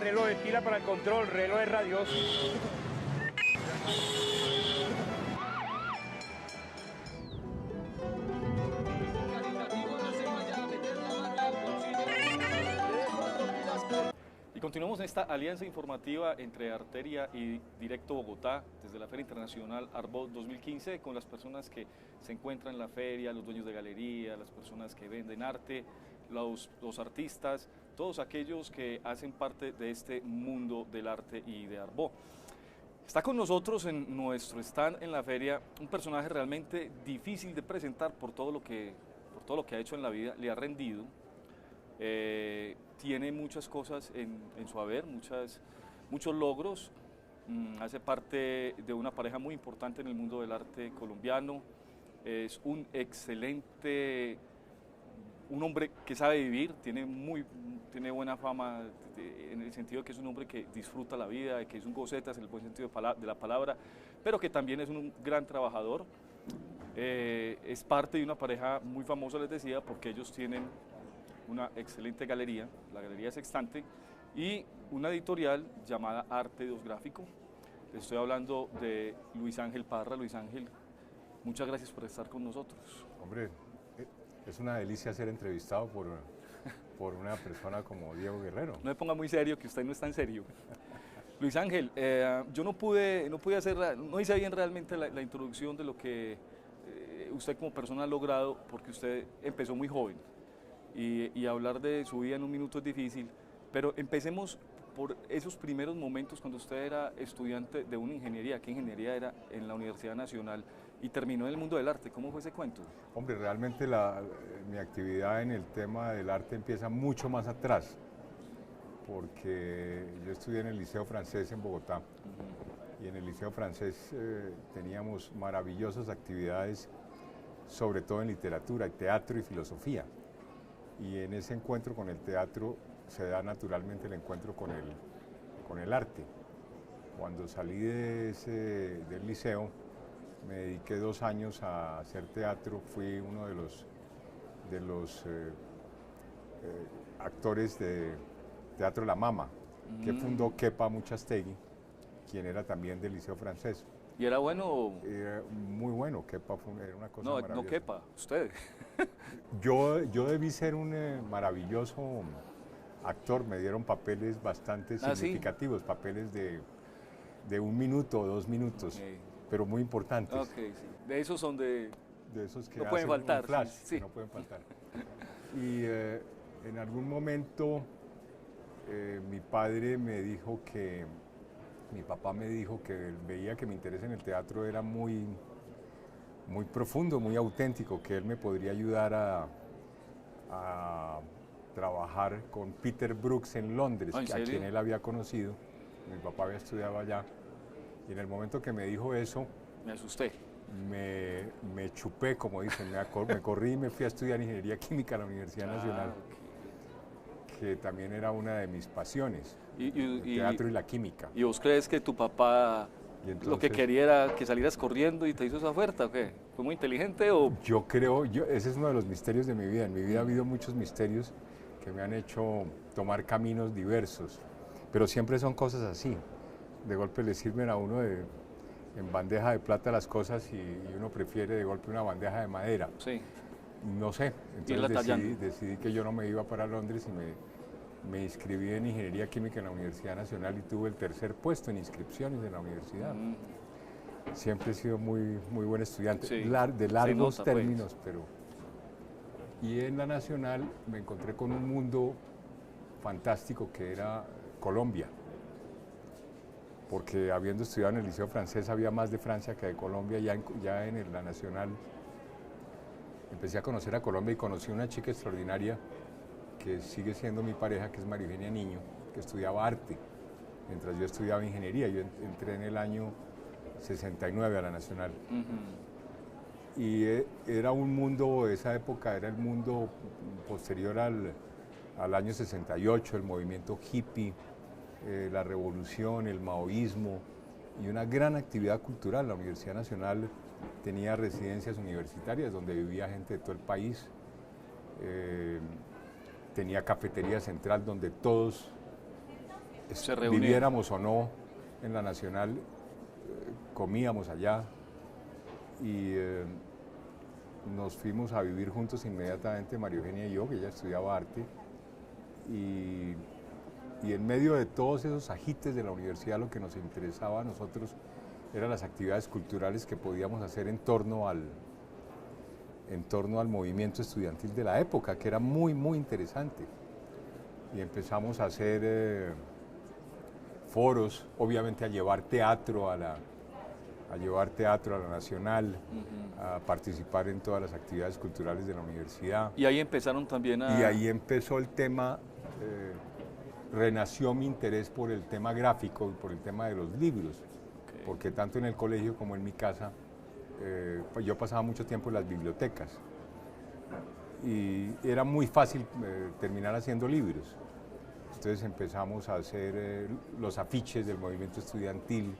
reloj de pila para el control, reloj de radios. Y continuamos en esta alianza informativa entre Arteria y Directo Bogotá desde la Feria Internacional Arbo 2015 con las personas que se encuentran en la feria, los dueños de galería, las personas que venden arte, los artistas, todos aquellos que hacen parte de este mundo del arte y de Arbo. Está con nosotros en nuestro stand en la feria un personaje realmente difícil de presentar por todo lo que ha hecho en la vida, le ha rendido. Tiene muchas cosas en su haber, muchos logros, hace parte de una pareja muy importante en el mundo del arte colombiano, es un hombre que sabe vivir, tiene buena fama en el sentido de que es un hombre que disfruta la vida, que es un gocetas en el buen sentido de la palabra, pero que también es un gran trabajador. Es parte de una pareja muy famosa, les decía, porque ellos tienen una excelente galería, la Galería Sextante, y una editorial llamada Arte 2 Gráfico. Les estoy hablando de Luis Ángel Parra. Luis Ángel, muchas gracias por estar con nosotros. Hombre, es una delicia ser entrevistado por una persona como Diego Guerrero. No me ponga muy serio, que usted no está en serio. Luis Ángel, yo no hice bien realmente la introducción de lo que usted como persona ha logrado, porque usted empezó muy joven. Y hablar de su vida en un minuto es difícil, pero empecemos por esos primeros momentos cuando usted era estudiante de una ingeniería. ¿Qué ingeniería era en la Universidad Nacional? Y terminó en el mundo del arte. ¿Cómo fue ese cuento? Hombre, realmente mi actividad en el tema del arte empieza mucho más atrás, porque yo estudié en el Liceo Francés en Bogotá, y en el Liceo Francés teníamos maravillosas actividades, sobre todo en literatura, teatro y filosofía. Y en ese encuentro con el teatro se da naturalmente el encuentro con el arte. Cuando salí del liceo, me dediqué 2 años a hacer teatro, fui uno de los actores de Teatro La Mama, que fundó Kepa Muchastegui, quien era también del Liceo Francés. ¿Y era bueno? Era muy bueno, Kepa era una cosa maravillosa. No Kepa, usted. Yo debí ser un maravilloso actor, me dieron papeles bastante significativos, ¿sí? Papeles de 1 minuto o 2 minutos, okay, pero muy importantes. Okay, sí. De esos son de esos que no pueden faltar, flash, sí. Que no pueden faltar. Y en algún momento mi papá me dijo que veía que mi interés en el teatro era muy profundo, muy auténtico, que él me podría ayudar a trabajar con Peter Brooks en Londres, a quien él había conocido. Mi papá había estudiado allá, y en el momento que me dijo eso, me asusté. Me chupé, como dicen, me corrí y me fui a estudiar Ingeniería Química a la Universidad Nacional, okay, que también era una de mis pasiones, el teatro y la química. ¿Y vos crees que tu papá lo que quería era que salieras corriendo y te hizo esa oferta o qué? ¿Fue muy inteligente o...? Yo creo, ese es uno de los misterios de mi vida. En mi vida ha habido muchos misterios que me han hecho tomar caminos diversos, pero siempre son cosas así. De golpe le sirven a uno en bandeja de plata las cosas y uno prefiere de golpe una bandeja de madera. Sí. No sé, entonces decidí que yo no me iba para Londres y me inscribí en Ingeniería Química en la Universidad Nacional y tuve el 3er puesto en inscripciones en la universidad. Siempre he sido muy buen estudiante, sí, de largos términos, pues. Y en la Nacional me encontré con un mundo fantástico que era Colombia, porque habiendo estudiado en el Liceo Francés había más de Francia que de Colombia. Ya en la Nacional empecé a conocer a Colombia y conocí a una chica extraordinaria que sigue siendo mi pareja, que es María Eugenia Niño, que estudiaba arte, mientras yo estudiaba ingeniería. Yo entré en el año 69 a la Nacional. Y era un mundo, esa época era el mundo posterior al año 68, el movimiento hippie, la revolución, el maoísmo, y una gran actividad cultural. La Universidad Nacional tenía residencias universitarias donde vivía gente de todo el país. Tenía cafetería central donde todos viviéramos o no en la Nacional, comíamos allá y nos fuimos a vivir juntos inmediatamente, María Eugenia y yo, que ella estudiaba arte, y en medio de todos esos ajites de la universidad lo que nos interesaba a nosotros eran las actividades culturales que podíamos hacer en torno al movimiento estudiantil de la época, que era muy, muy interesante. Y empezamos a hacer foros, obviamente a llevar teatro a la Nacional, a participar en todas las actividades culturales de la universidad. Y ahí empezaron también Y ahí empezó el tema, renació mi interés por el tema gráfico y por el tema de los libros, porque tanto en el colegio como en mi casa, pues yo pasaba mucho tiempo en las bibliotecas y era muy fácil terminar haciendo libros. Entonces empezamos a hacer los afiches del movimiento estudiantil,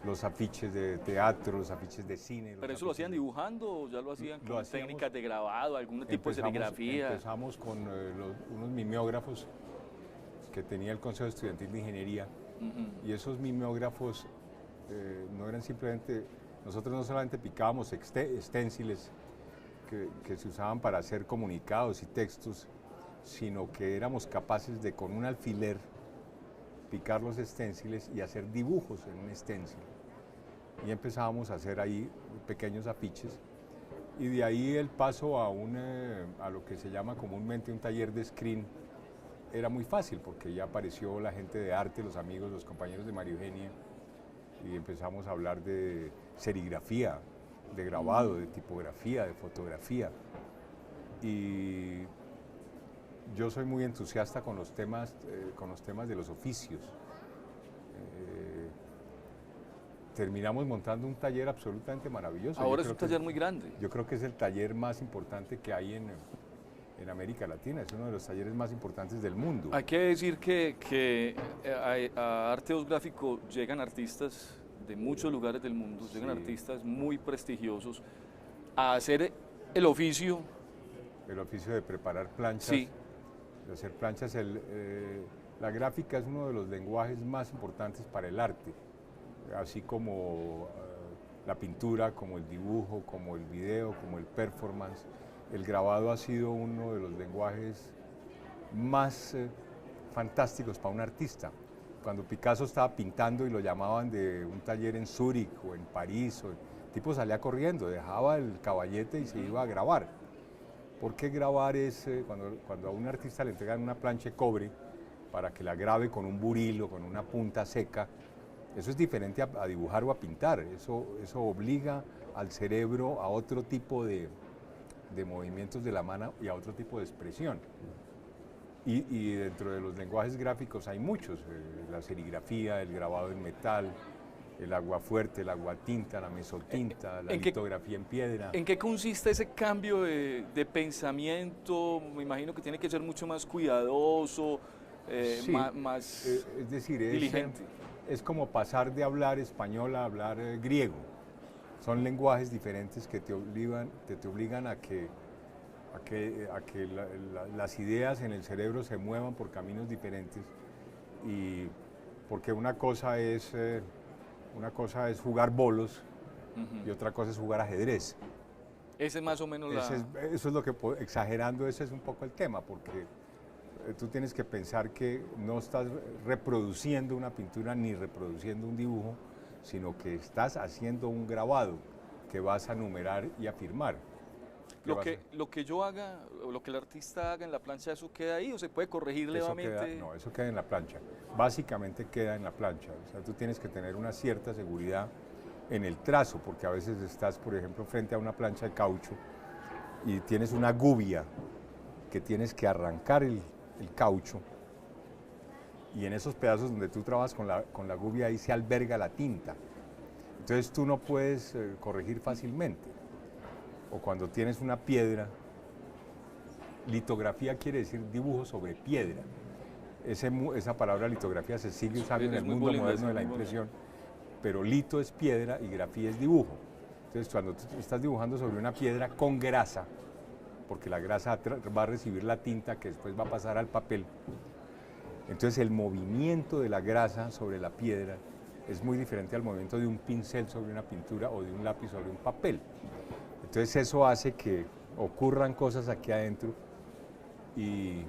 los afiches de teatro, los afiches de cine. ¿Pero eso lo hacían dibujando o ya lo hacían con técnicas de grabado, algún tipo de serigrafía? Empezamos con unos mimeógrafos que tenía el Consejo Estudiantil de Ingeniería, y esos mimeógrafos no eran simplemente, nosotros no solamente picábamos esténciles que se usaban para hacer comunicados y textos, sino que éramos capaces de con un alfiler picar los esténciles y hacer dibujos en un esténcil. Y empezábamos a hacer ahí pequeños afiches, y de ahí el paso a lo que se llama comúnmente un taller de screen era muy fácil, porque ya apareció la gente de arte, los amigos, los compañeros de María Eugenia, y empezamos a hablar de serigrafía, de grabado, de tipografía, de fotografía. Y yo soy muy entusiasta con los temas de los oficios. Terminamos montando un taller absolutamente maravilloso. Ahora es un taller muy grande. Yo creo que es el taller más importante que hay en América Latina, es uno de los talleres más importantes del mundo. Hay que decir que a Arteos Gráfico llegan artistas de muchos lugares del mundo, llegan artistas muy prestigiosos a hacer el oficio. El oficio de preparar planchas, sí. De hacer planchas. La gráfica es uno de los lenguajes más importantes para el arte, así como la pintura, como el dibujo, como el video, como el performance. El grabado ha sido uno de los lenguajes más fantásticos para un artista. Cuando Picasso estaba pintando y lo llamaban de un taller en Zúrich o en París, el tipo salía corriendo, dejaba el caballete y se iba a grabar. Porque grabar es, cuando a un artista le entregan una plancha de cobre para que la grabe con un buril o con una punta seca, eso es diferente a dibujar o a pintar. Eso obliga al cerebro a otro tipo de movimientos de la mano y a otro tipo de expresión. Y dentro de los lenguajes gráficos hay muchos, la serigrafía, el grabado en metal, el aguafuerte, el aguatinta, la mesotinta, la litografía en piedra. ¿En qué consiste ese cambio de pensamiento? Me imagino que tiene que ser mucho más cuidadoso, sí, más es decir, diligente. Es como pasar de hablar español a hablar griego. Son lenguajes diferentes que te obligan a que las ideas en el cerebro se muevan por caminos diferentes, y porque una cosa es jugar bolos y otra cosa es jugar ajedrez. Ese es más o menos eso es lo que, exagerando, ese es un poco el tema, porque tú tienes que pensar que no estás reproduciendo una pintura ni reproduciendo un dibujo, sino que estás haciendo un grabado que vas a numerar y a firmar. Lo que yo haga, o lo que el artista haga en la plancha, ¿eso queda ahí o se puede corregir levemente? No, eso queda en la plancha. Básicamente queda en la plancha. O sea, tú tienes que tener una cierta seguridad en el trazo, porque a veces estás, por ejemplo, frente a una plancha de caucho y tienes una gubia que tienes que arrancar el caucho, y en esos pedazos donde tú trabajas con la gubia, ahí se alberga la tinta. Entonces tú no puedes corregir fácilmente. O cuando tienes una piedra, litografía quiere decir dibujo sobre piedra. Esa palabra litografía se sigue usando en el mundo moderno de la impresión, pero lito es piedra y grafía es dibujo. Entonces cuando tú estás dibujando sobre una piedra con grasa, porque la grasa va a recibir la tinta que después va a pasar al papel, Entonces el movimiento de la grasa sobre la piedra es muy diferente al movimiento de un pincel sobre una pintura o de un lápiz sobre un papel. Entonces eso hace que ocurran cosas aquí adentro y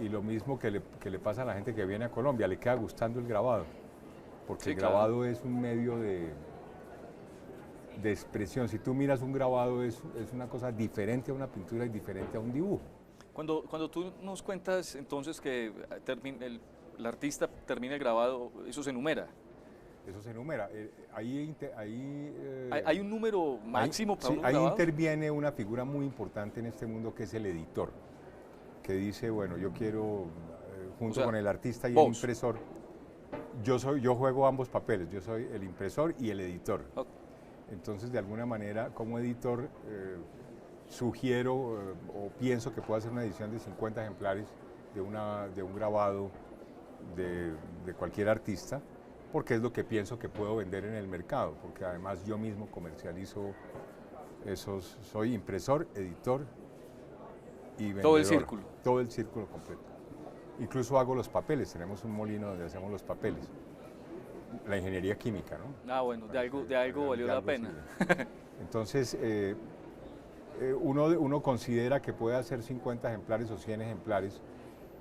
lo mismo que le pasa a la gente que viene a Colombia, le queda gustando el grabado, porque el grabado es un medio de expresión. Si tú miras un grabado es una cosa diferente a una pintura y diferente a un dibujo. Cuando tú nos cuentas entonces que el artista termina el grabado, ¿eso se enumera? Eso se enumera. ¿Hay un número máximo para un grabado? Ahí interviene una figura muy importante en este mundo que es el editor, que dice, bueno, yo quiero, junto con el artista y el impresor, yo juego ambos papeles, yo soy el impresor y el editor. Okay. Entonces, de alguna manera, como editor, sugiero o pienso que puedo hacer una edición de 50 ejemplares de un grabado de cualquier artista, porque es lo que pienso que puedo vender en el mercado, porque además yo mismo comercializo esos, soy impresor, editor y vendedor. Todo el círculo. Todo el círculo completo. Incluso hago los papeles, tenemos un molino donde hacemos los papeles. La ingeniería química, ¿no? Ah, bueno, de algo valió la pena. Entonces, uno considera que puede hacer 50 ejemplares o 100 ejemplares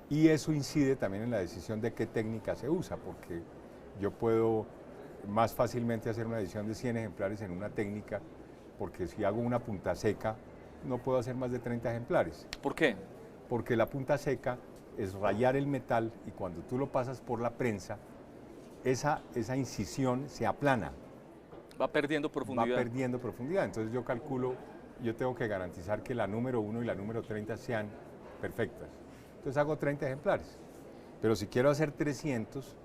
y eso incide también en la decisión de qué técnica se usa, porque yo puedo más fácilmente hacer una edición de 100 ejemplares en una técnica, porque si hago una punta seca, no puedo hacer más de 30 ejemplares. ¿Por qué? Porque la punta seca es rayar el metal y cuando tú lo pasas por la prensa, esa incisión se aplana. Va perdiendo profundidad. Va perdiendo profundidad. Entonces yo calculo, yo tengo que garantizar que la número 1 y la número 30 sean perfectas. Entonces hago 30 ejemplares. Pero si quiero hacer 300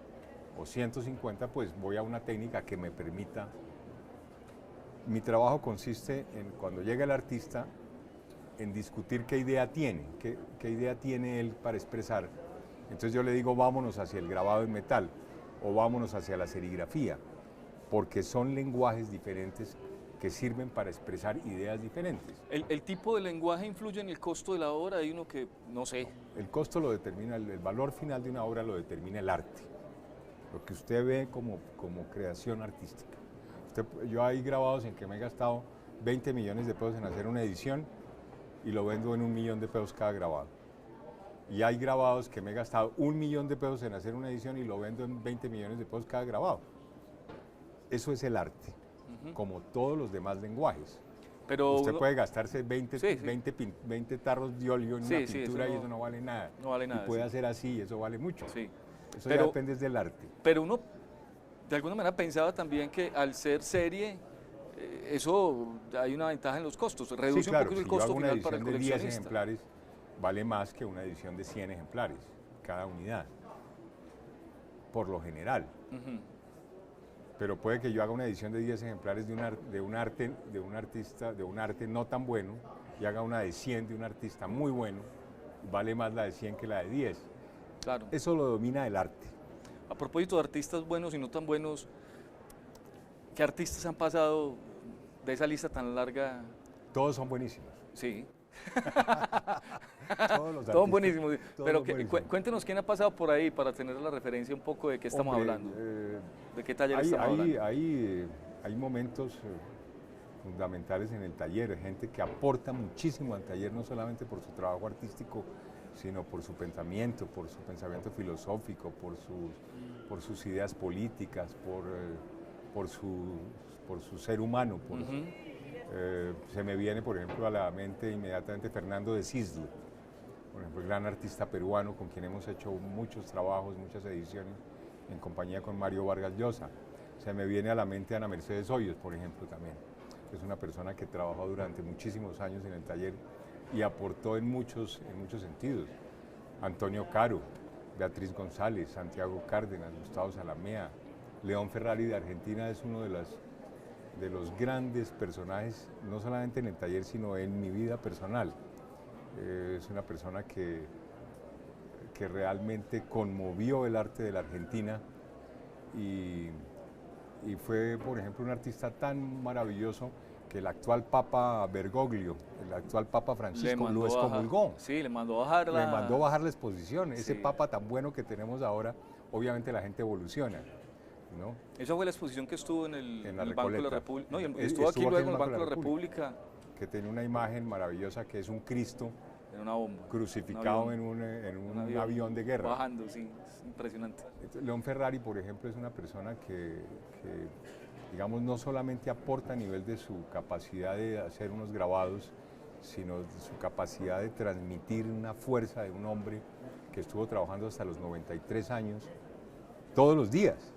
o 150, pues voy a una técnica que me permita. Mi trabajo consiste en, cuando llega el artista, en discutir qué idea tiene, qué idea tiene él para expresar. Entonces yo le digo, vámonos hacia el grabado en metal o vámonos hacia la serigrafía, porque son lenguajes diferentes que sirven para expresar ideas diferentes. ¿El tipo de lenguaje influye en el costo de la obra? Hay uno que, no sé. El costo lo determina, el valor final de una obra lo determina el arte, lo que usted ve como creación artística. Yo hay grabados en que me he gastado 20 millones de pesos en hacer una edición y lo vendo en 1 millón de pesos cada grabado. Y hay grabados que me he gastado 1 millón de pesos en hacer una edición y lo vendo en 20 millones de pesos cada grabado. Eso es el arte, como todos los demás lenguajes. Pero usted puede gastarse 20 tarros de óleo en una pintura y eso no vale nada. No vale nada. Y puede hacer así y eso vale mucho. Sí. Eso ya depende del arte. Pero uno, de alguna manera, pensaba también que al ser serie, eso hay una ventaja en los costos. Reduce un poquito el costo final para el coleccionista. Una edición de 10 ejemplares vale más que una edición de 100 ejemplares cada unidad, por lo general. Pero puede que yo haga una edición de 10 ejemplares de un arte no tan bueno, y haga una de 100 de un artista muy bueno, vale más la de 100 que la de 10. Claro. Eso lo domina el arte. A propósito de artistas buenos y no tan buenos, ¿qué artistas han pasado de esa lista tan larga? Todos son buenísimos. Sí. Todos buenísimos. Pero cuéntenos quién ha pasado por ahí para tener la referencia un poco de qué estamos hablando. ¿De qué taller estamos hablando? Hay momentos fundamentales en el taller, gente que aporta muchísimo al taller, no solamente por su trabajo artístico, sino por su pensamiento filosófico, por sus ideas políticas, por su ser humano. Se me viene, por ejemplo, a la mente inmediatamente Fernando de Cisle, por ejemplo, el gran artista peruano con quien hemos hecho muchos trabajos, muchas ediciones, en compañía con Mario Vargas Llosa. Se me viene a la mente Ana Mercedes Hoyos, por ejemplo, también. Es una persona que trabajó durante muchísimos años en el taller y aportó en muchos sentidos. Antonio Caro, Beatriz González, Santiago Cárdenas, Gustavo Salamea, León Ferrari de Argentina es uno de los grandes personajes, no solamente en el taller, sino en mi vida personal. Es una persona que realmente conmovió el arte de la Argentina y fue, por ejemplo, un artista tan maravilloso que el actual Papa Bergoglio, el actual Papa Francisco, lo excomulgó. Sí, le mandó bajar la... Le mandó bajar la exposición. Ese Sí. Papa tan bueno que tenemos ahora, obviamente la gente evoluciona, ¿no? Esa fue la exposición que estuvo en el, En la el Banco de la Recoleta. República. No, y Estuvo estuvo aquí luego en el Banco Banco de la República. Que tiene una imagen maravillosa que es un Cristo En una bomba. crucificado en un avión de guerra. Bajando, sí, es impresionante. León Ferrari, por ejemplo, es una persona que, digamos, no solamente aporta a nivel de su capacidad de hacer unos grabados, sino de su capacidad de transmitir una fuerza de un hombre que estuvo trabajando hasta los 93 años, todos los días.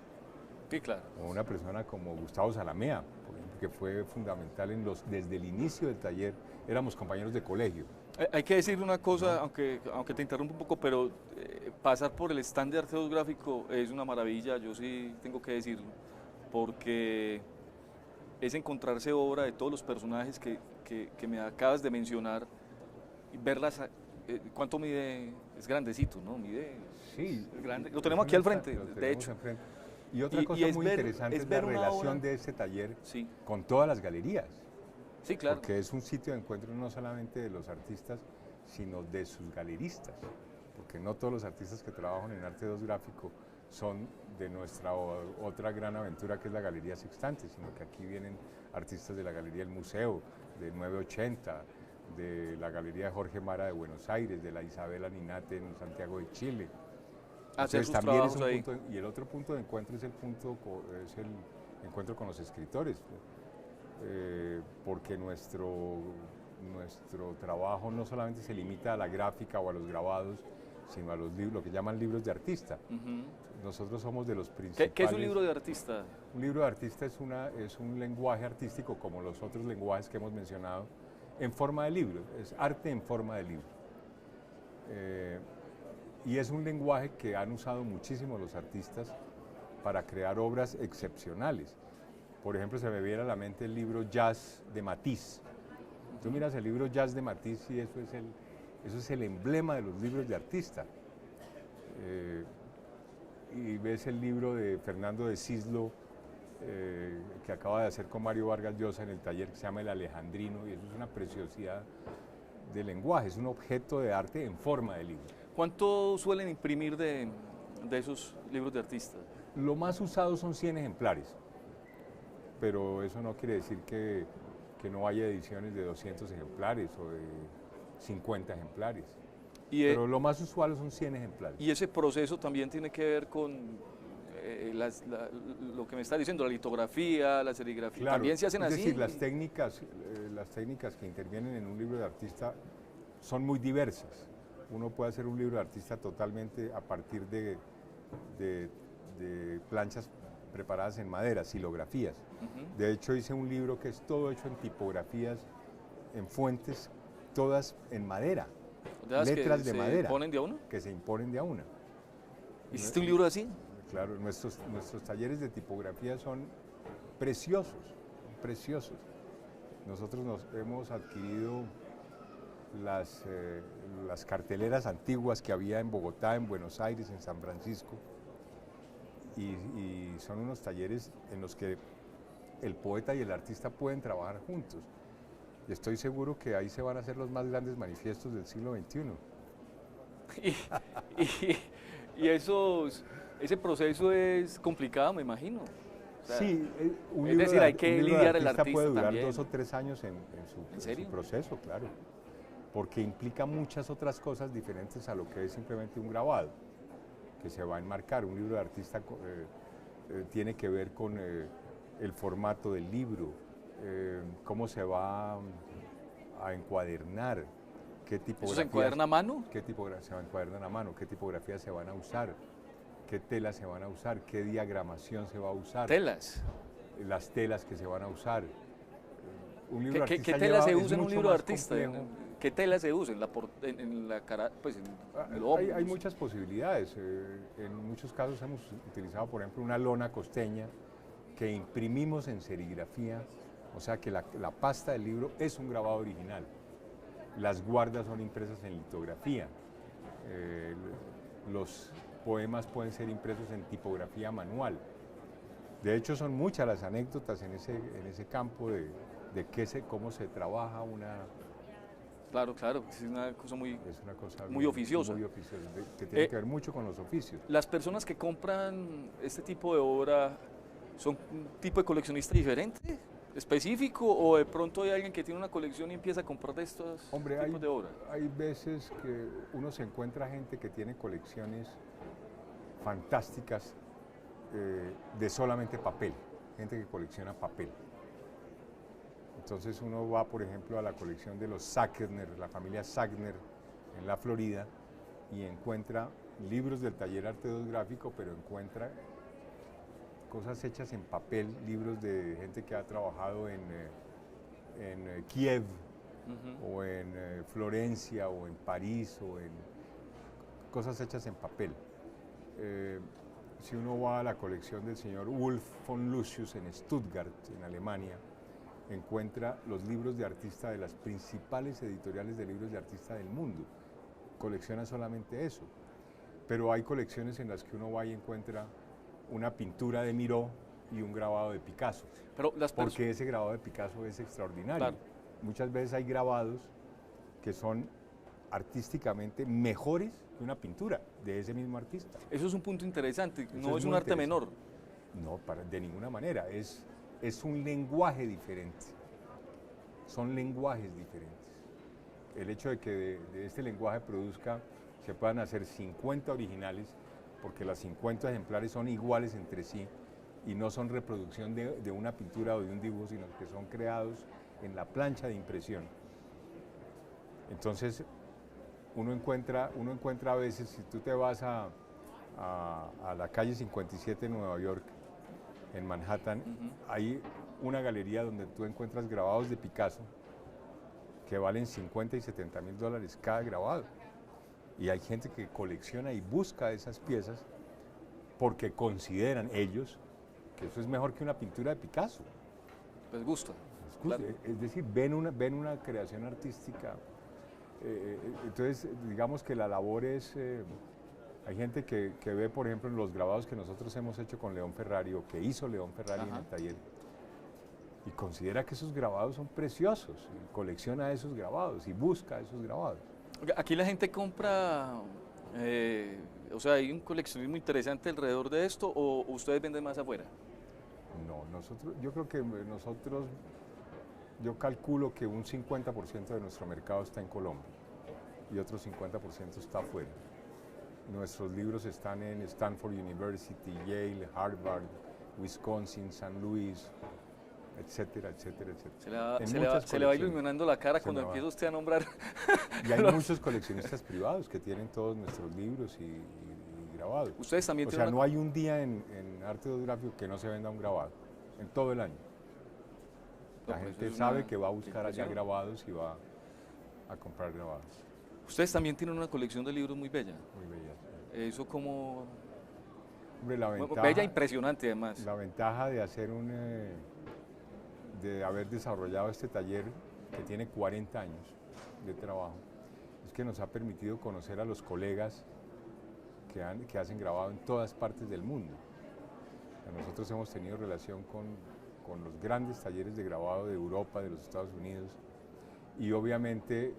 Sí, claro. O una persona como Gustavo Zalamea, por ejemplo, que fue fundamental desde el inicio del taller, éramos compañeros de colegio. Hay que decir una cosa, aunque te interrumpa un poco, pero pasar por el stand de arte gráfico es una maravilla, yo sí tengo que decirlo, porque es encontrarse obra de todos los personajes que me acabas de mencionar y verlas. ¿Cuánto mide? Es grandecito, ¿no? Mide. Sí, es grande. Lo tenemos aquí al frente, de hecho. Enfrente. Y otra cosa muy interesante es la relación de ese taller sí. con todas las galerías. Sí, claro. Porque es un sitio de encuentro no solamente de los artistas, sino de sus galeristas. Porque no todos los artistas que trabajan en arte 2 gráfico son de nuestra otra gran aventura, que es la Galería Sextante, sino que aquí vienen artistas de la Galería del Museo, de 980, de la Galería de Jorge Mara de Buenos Aires, de la Isabela Ninate en Santiago de Chile. Hacer sus también es trabajos un ahí. punto, y el otro punto de encuentro es el encuentro con los escritores, porque nuestro trabajo no solamente se limita a la gráfica o a los grabados, sino a los libros, lo que llaman libros de artista. Nosotros somos de los principales. ¿Qué es un libro de artista? Un libro de artista es un lenguaje artístico, como los otros lenguajes que hemos mencionado, en forma de libro, es arte en forma de libro. Y es un lenguaje que han usado muchísimo los artistas para crear obras excepcionales. Por ejemplo, se me viene a la mente el libro Jazz de Matisse. Tú miras el libro Jazz de Matisse y eso es el emblema de los libros de artista. Y ves el libro de Fernando de Cislo, que acaba de hacer con Mario Vargas Llosa en el taller que se llama El Alejandrino, y eso es una preciosidad de lenguaje, es un objeto de arte en forma de libro. ¿Cuánto suelen imprimir de esos libros de artista? Lo más usado son 100 ejemplares, pero eso no quiere decir que no haya ediciones de 200 ejemplares o de 50 ejemplares. Pero lo más usual son 100 ejemplares. Y ese proceso también tiene que ver con lo que me está diciendo, la litografía, la serigrafía. Claro, ¿También se hacen así? Es decir, las técnicas que intervienen en un libro de artista son muy diversas. Uno puede hacer un libro de artista totalmente a partir de planchas preparadas en madera, silografías. De hecho, hice un libro que es todo hecho en tipografías, en fuentes, todas en madera. Letras de madera. ¿Se imponen de a una? Que se imponen de a una. ¿Hiciste un libro así? Claro, nuestros talleres de tipografía son preciosos, preciosos. Nosotros hemos adquirido las carteleras antiguas que había en Bogotá, en Buenos Aires, en San Francisco, y son unos talleres en los que el poeta y el artista pueden trabajar juntos. Y estoy seguro que ahí se van a hacer los más grandes manifiestos del siglo XXI. Y ese proceso es complicado, me imagino. O sea, sí, es decir, hay que lidiar el artista puede durar también. 2 o 3 años en su proceso, claro, porque implica muchas otras cosas diferentes a lo que es simplemente un grabado, que se va a enmarcar. Un libro de artista tiene que ver con el formato del libro, cómo se va a encuadernar, qué tipografías. ¿Eso se encuaderna a mano? ¿Qué tipografía se va a encuadernar a mano? ¿Qué tipografías se van a usar? ¿Qué telas se van a usar? ¿Qué diagramación se va a usar? ¿Telas? Las telas que se van a usar. ¿Qué tela se usa en un libro de artista? ¿Qué tela se usa en la cara? Pues hay muchas posibilidades. En muchos casos hemos utilizado, por ejemplo, una lona costeña que imprimimos en serigrafía, o sea que la pasta del libro es un grabado original. Las guardas son impresas en litografía. Los poemas pueden ser impresos en tipografía manual. De hecho, son muchas las anécdotas en ese campo cómo se trabaja una... Claro, claro, es una cosa muy, Es una cosa muy oficiosa. muy oficiosa, que tiene que ver mucho con los oficios. Las personas que compran este tipo de obra son un tipo de coleccionista diferente, específico, o de pronto hay alguien que tiene una colección y empieza a comprar de estos tipos de obra. Hay veces que uno se encuentra gente que tiene colecciones fantásticas de solamente papel, gente que colecciona papel. Entonces uno va, por ejemplo, a la colección de los Sackner, la familia Sackner en la Florida, y encuentra libros del taller Arte 2 Gráfico, pero encuentra cosas hechas en papel, libros de gente que ha trabajado en Kiev, o en Florencia, o en París, o en cosas hechas en papel. Si uno va a la colección del señor Wolf von Lucius en Stuttgart, en Alemania, encuentra los libros de artista de las principales editoriales de libros de artista del mundo. Colecciona solamente eso. Pero hay colecciones en las que uno va y encuentra una pintura de Miró y un grabado de Picasso. Porque ese grabado de Picasso es extraordinario. Claro. Muchas veces hay grabados que son artísticamente mejores que una pintura de ese mismo artista. Eso es un punto interesante, Eso no es un muy arte menor. No, de ninguna manera, es un lenguaje diferente, son lenguajes diferentes. El hecho de que de este lenguaje se puedan hacer 50 originales, porque las 50 ejemplares son iguales entre sí y no son reproducción de una pintura o de un dibujo, sino que son creados en la plancha de impresión. Entonces, uno encuentra a veces, si tú te vas a la calle 57 en Nueva York, en Manhattan, hay una galería donde tú encuentras grabados de Picasso que valen 50 y 70 mil dólares cada grabado. Y hay gente que colecciona y busca esas piezas porque consideran ellos que eso es mejor que una pintura de Picasso. Les gusta. Claro. Es decir, ven una creación artística. Entonces, digamos que la labor es... hay gente que ve, por ejemplo, en los grabados que nosotros hemos hecho con León Ferrari, o que hizo León Ferrari en el taller, y considera que esos grabados son preciosos, y colecciona esos grabados y busca esos grabados. Aquí la gente compra, o sea, hay un coleccionismo interesante alrededor de esto, o ustedes venden más afuera. No, yo creo que yo calculo que un 50% de nuestro mercado está en Colombia y otro 50% está afuera. Nuestros libros están en Stanford University, Yale, Harvard, Wisconsin, San Luis, etcétera, etcétera, etcétera. Se le va iluminando la cara cuando empieza usted a nombrar. Y hay muchos coleccionistas privados que tienen todos nuestros libros y grabados. Ustedes también O sea, no hay un día en Arte 2 Gráfico que no se venda un grabado, en todo el año. La gente sabe que va a buscar allá grabados y va a comprar grabados. Ustedes también tienen una colección de libros muy bella. Muy bella. Eso como... Hombre, la ventaja... Bella, impresionante además. La ventaja de hacer de haber desarrollado este taller, que tiene 40 años de trabajo, es que nos ha permitido conocer a los colegas que hacen grabado en todas partes del mundo. Nosotros hemos tenido relación con los grandes talleres de grabado de Europa, de los Estados Unidos, y obviamente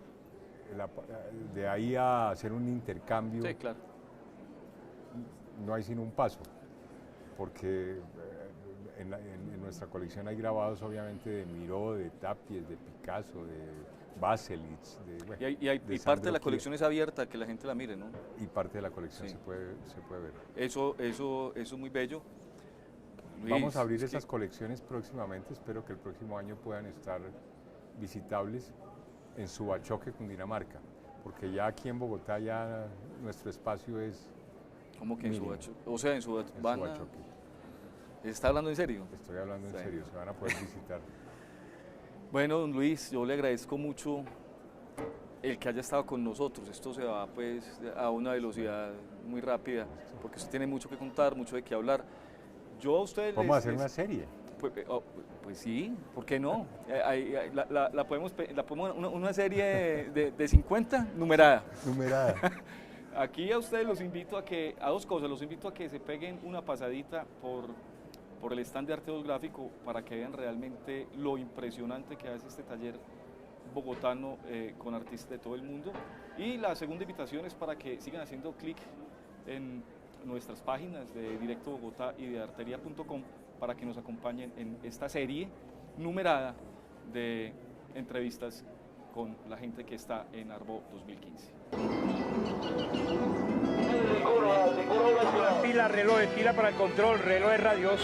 de ahí a hacer un intercambio, sí, claro, no hay sino un paso, porque en nuestra colección hay grabados obviamente de Miró, de Tapies, de Picasso, de Baselitz. Y parte de la colección es abierta, que la gente la mire, ¿no? Y parte de la colección sí. se puede ver. Eso es muy bello. Luis, vamos a abrir esas colecciones próximamente, espero que el próximo año puedan estar visitables en Subachoque, Cundinamarca, porque ya aquí en Bogotá ya nuestro espacio es... ¿Cómo que en Subachoque? O sea, en Subachoque. ¿Está hablando en serio? Estoy hablando en serio, se van a poder visitar. Bueno, don Luis, yo le agradezco mucho el que haya estado con nosotros. Esto se va pues a una velocidad muy rápida, porque usted tiene mucho que contar, mucho de qué hablar. Yo a ustedes ¿Vamos a hacer una serie? Pues sí, ¿por qué no? La podemos una serie de 50 numerada. Numerada. Aquí a ustedes los invito a dos cosas, los invito a que se peguen una pasadita por el stand de arte 2 gráfico para que vean realmente lo impresionante que hace este taller bogotano con artistas de todo el mundo. Y la segunda invitación es para que sigan haciendo clic en nuestras páginas de Directo Bogotá y de arteria.com para que nos acompañen en esta serie numerada de entrevistas con la gente que está en Arbo 2015. Pila, reloj, pila para el control, reloj de radios.